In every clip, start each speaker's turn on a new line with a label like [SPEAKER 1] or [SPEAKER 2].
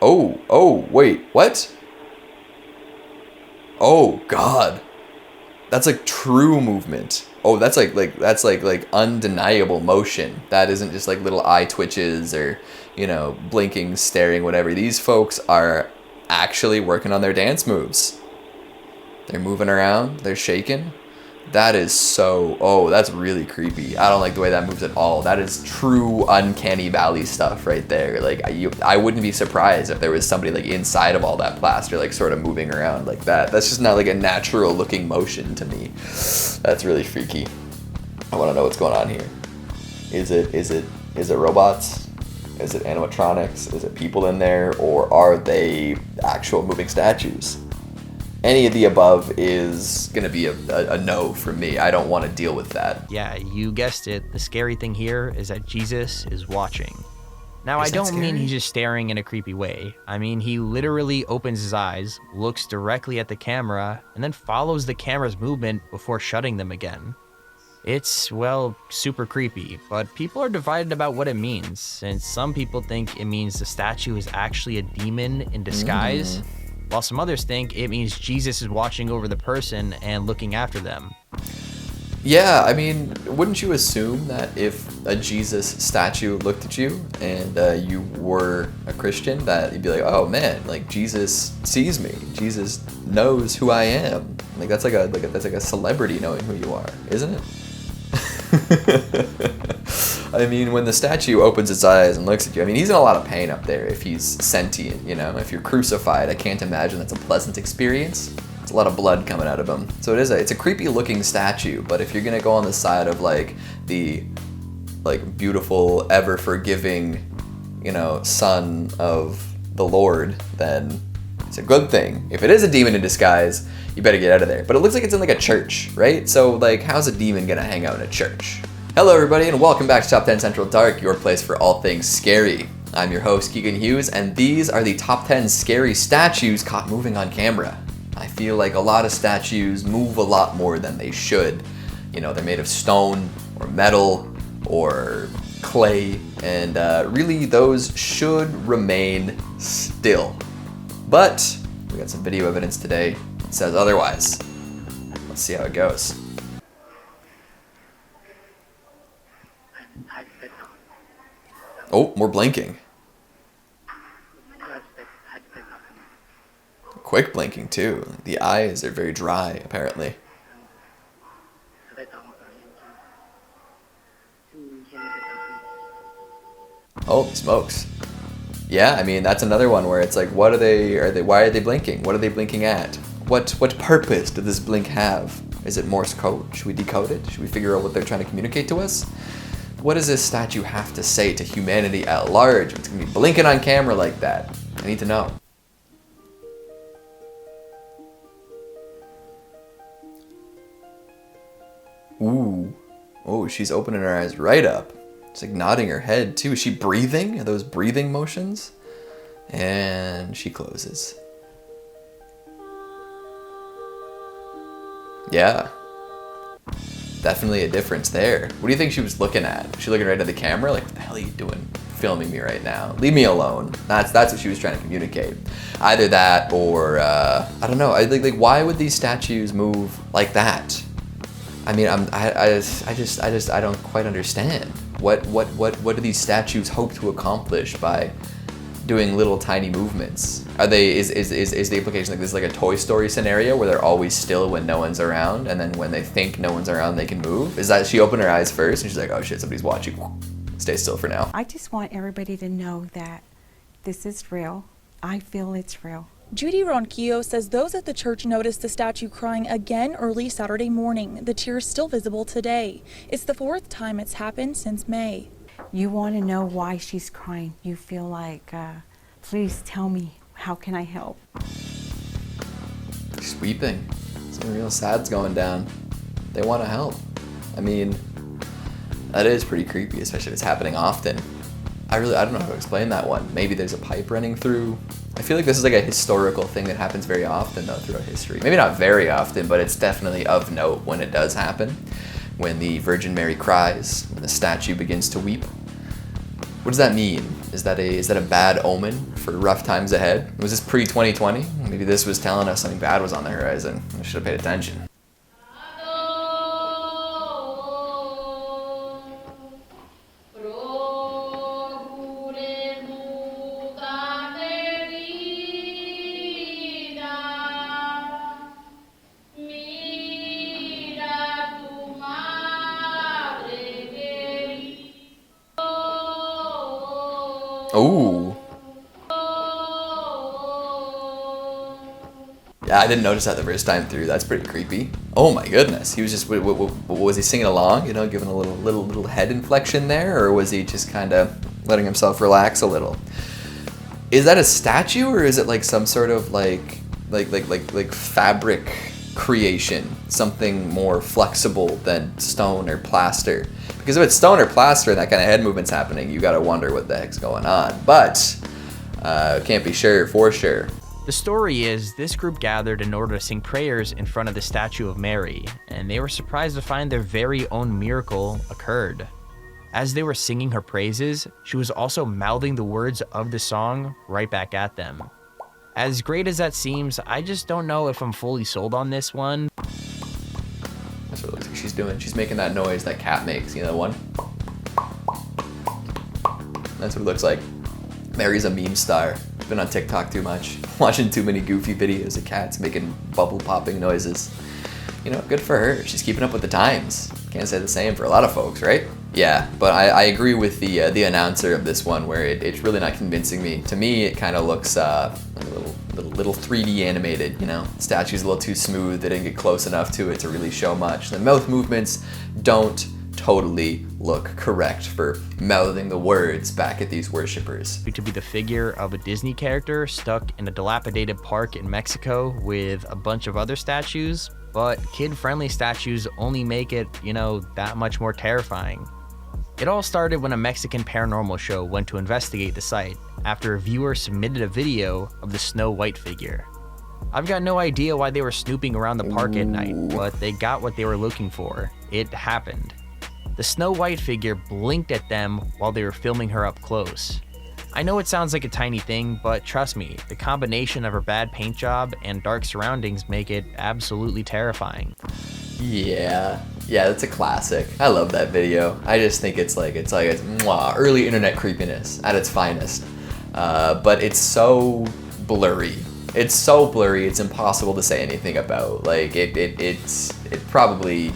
[SPEAKER 1] Oh, wait, what? Oh, God. That's like true movement. Oh, that's like undeniable motion. That isn't just like little eye twitches or, blinking, staring, whatever. These folks are actually working on their dance moves. They're moving around, they're shaking. That is that's really creepy. I don't like the way that moves at all. That is true uncanny valley stuff right there. Like I wouldn't be surprised if there was somebody like inside of all that plaster, like sort of moving around like that. That's just not like a natural looking motion to me. That's really freaky. I want to know what's going on here. Is it robots? Is it animatronics? Is it people in there, or are they actual moving statues? Any of the above is going to be a no for me. I don't want to deal with that.
[SPEAKER 2] Yeah, you guessed it. The scary thing here is that Jesus is watching. Now, I don't mean he's just staring in a creepy way. I mean, he literally opens his eyes, looks directly at the camera, and then follows the camera's movement before shutting them again. It's, well, super creepy, but people are divided about what it means, since some people think it means the statue is actually a demon in disguise, while some others think it means Jesus is watching over the person and looking after them.
[SPEAKER 1] Yeah, I mean, wouldn't you assume that if a Jesus statue looked at you and you were a Christian, that you'd be like, oh man, like Jesus sees me, Jesus knows who I am. Like that's like a celebrity knowing who you are, isn't it? I mean, when the statue opens its eyes and looks at you, I mean, he's in a lot of pain up there if he's sentient, If you're crucified, I can't imagine that's a pleasant experience. There's a lot of blood coming out of him. So it's a creepy looking statue, but if you're gonna go on the side of like the beautiful, ever forgiving, son of the Lord, then it's a good thing. If it is a demon in disguise, you better get out of there. But it looks like it's in like a church, right? So like, how's a demon gonna hang out in a church? Hello everybody, and welcome back to Top 10 Central Dark, your place for all things scary. I'm your host, Keegan Hughes, and these are the top 10 scary statues caught moving on camera. I feel like a lot of statues move a lot more than they should. They're made of stone or metal or clay, and really those should remain still. But we got some video evidence today that says otherwise. Let's see how it goes. Oh, more blinking. Quick blinking too. The eyes are very dry, apparently. Oh, smokes. Yeah, I mean, that's another one where it's like, why are they blinking? What are they blinking at? What purpose did this blink have? Is it Morse code? Should we decode it? Should we figure out what they're trying to communicate to us? What does this statue have to say to humanity at large? It's gonna be blinking on camera like that. I need to know. Ooh. Oh, she's opening her eyes right up. She's like nodding her head too. Is she breathing? Are those breathing motions? And she closes. Yeah. Definitely a difference there. What do you think she was looking at? Was she looking right at the camera? Like, what the hell are you doing filming me right now? Leave me alone. That's what she was trying to communicate. Either that or, I don't know. Like, why would these statues move like that? I mean, I don't quite understand. What do these statues hope to accomplish by doing little tiny movements? Are they is the implication like this is like a Toy Story scenario where they're always still when no one's around, and then when they think no one's around they can move? Is that she opened her eyes first and she's like, oh shit, somebody's watching. Stay still for now.
[SPEAKER 3] I just want everybody to know that this is real. I feel it's real.
[SPEAKER 4] Judy Ronquillo says those at the church noticed the statue crying again early Saturday morning. The tears still visible today. It's the fourth time it's happened since May.
[SPEAKER 3] You want to know why she's crying. You feel like, please tell me, how can I help?
[SPEAKER 1] She's weeping. Something real sad's going down. They want to help. I mean, that is pretty creepy, especially if it's happening often. I don't know how to explain that one. Maybe there's a pipe running through. I feel like this is like a historical thing that happens very often though throughout history. Maybe not very often, but it's definitely of note when it does happen. When the Virgin Mary cries, when the statue begins to weep. What does that mean? Is that a bad omen for rough times ahead? Was this pre-2020? Maybe this was telling us something bad was on the horizon. I should have paid attention. Ooh. Yeah, I didn't notice that the first time through. That's pretty creepy. Oh my goodness. He was just, what was he singing along? You know, giving a little head inflection there, or was he just kind of letting himself relax a little? Is that a statue, or is it like some sort of like fabric creation, something more flexible than stone or plaster? Because if it's stone or plaster and that kind of head movement's happening, you gotta wonder what the heck's going on. But can't be sure for sure.
[SPEAKER 2] The story is, this group gathered in order to sing prayers in front of the statue of Mary, and they were surprised to find their very own miracle occurred. As they were singing her praises, she was also mouthing the words of the song right back at them. As great as that seems, I just don't know if I'm fully sold on this one.
[SPEAKER 1] That's what it looks like she's doing. She's making that noise that cat makes, you know, the one? That's what it looks like. Mary's a meme star. Been on TikTok too much. Watching too many goofy videos of cats making bubble popping noises. You know, good for her. She's keeping up with the times. Can't say the same for a lot of folks, right? Yeah, but I agree with the announcer of this one, where it's really not convincing me. To me, it kind of looks a little 3D animated, you know? The statue's a little too smooth. They didn't get close enough to it to really show much. The mouth movements don't totally look correct for mouthing the words back at these worshippers.
[SPEAKER 2] To be the figure of a Disney character stuck in a dilapidated park in Mexico with a bunch of other statues, but kid-friendly statues only make it, you know, that much more terrifying. It all started when a Mexican paranormal show went to investigate the site after a viewer submitted a video of the Snow White figure. I've got no idea why they were snooping around the park at night, but they got what they were looking for. It happened. The Snow White figure blinked at them while they were filming her up close. I know it sounds like a tiny thing, but trust me, the combination of her bad paint job and dark surroundings make it absolutely terrifying.
[SPEAKER 1] Yeah, that's a classic. I love that video. I just think it's mwah, early internet creepiness at its finest. But it's so blurry. It's so blurry, it's impossible to say anything about. Like, it probably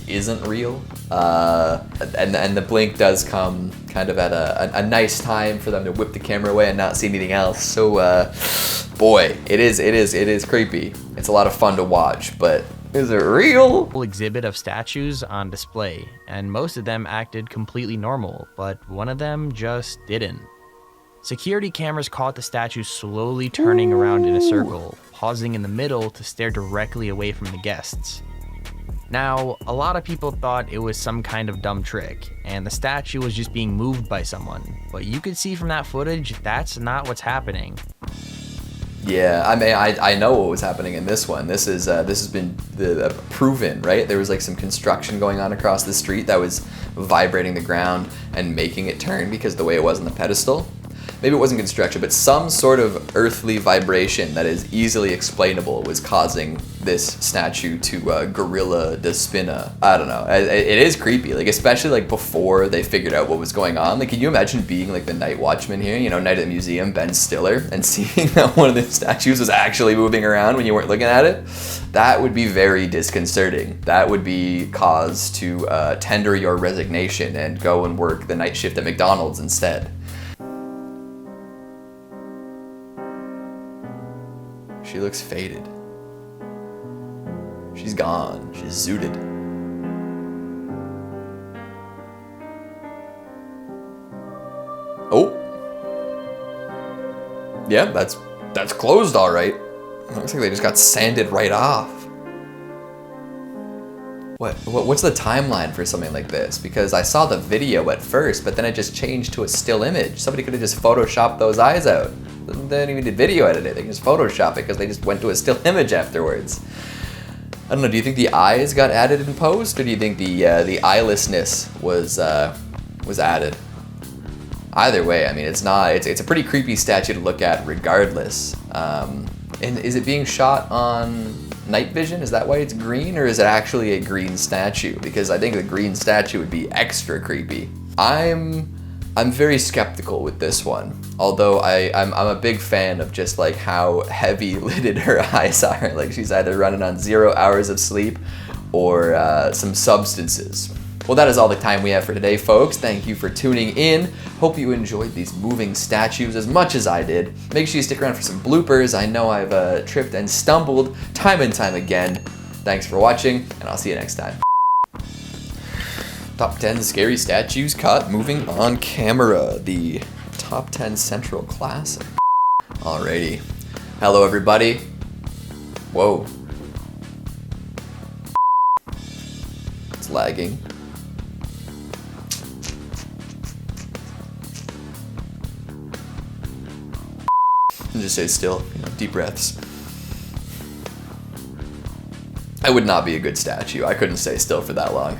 [SPEAKER 1] isn't real. And the blink does come kind of at a nice time for them to whip the camera away and not see anything else. So, boy, it is creepy. It's a lot of fun to watch, but is it real?
[SPEAKER 2] Full exhibit of statues on display, and most of them acted completely normal, but one of them just didn't. Security cameras caught the statue slowly turning around in a circle, pausing in the middle to stare directly away from the guests. Now, a lot of people thought it was some kind of dumb trick, and the statue was just being moved by someone, but you could see from that footage, that's not what's happening.
[SPEAKER 1] Yeah, I mean, I know what was happening in this one. This has been proven, right? There was like some construction going on across the street that was vibrating the ground and making it turn because of the way it was on the pedestal. Maybe it wasn't construction, but some sort of earthly vibration that is easily explainable was causing this statue to gorilla de spinna. I don't know. It is creepy, like especially like before they figured out what was going on. Like, can you imagine being like the night watchman here, you know, night at the museum, Ben Stiller, and seeing that one of the statues was actually moving around when you weren't looking at it? That would be very disconcerting. That would be cause to tender your resignation and go and work the night shift at McDonald's instead. She looks faded. She's gone. She's zooted. Oh. Yeah, that's closed all right. It looks like they just got sanded right off. What's the timeline for something like this? Because I saw the video at first, but then it just changed to a still image. Somebody could have just photoshopped those eyes out. They didn't even do video edit it. They can just Photoshop it because they just went to a still image afterwards. I don't know. Do you think the eyes got added in post, or do you think the eyelessness was added? Either way, I mean, it's a pretty creepy statue to look at regardless. And is it being shot on night vision? Is that why it's green, or is it actually a green statue? Because I think the green statue would be extra creepy. I'm very skeptical with this one, although I'm a big fan of just like how heavy lidded her eyes are. Like she's either running on 0 hours of sleep or some substances. Well, that is all the time we have for today, folks. Thank you for tuning in. Hope you enjoyed these moving statues as much as I did. Make sure you stick around for some bloopers. I know I've tripped and stumbled time and time again. Thanks for watching, and I'll see you next time. Top 10 scary statues caught moving on camera. The top 10 central classic. Alrighty. Hello, everybody. Whoa. It's lagging. And just stay still, deep breaths. I would not be a good statue. I couldn't stay still for that long.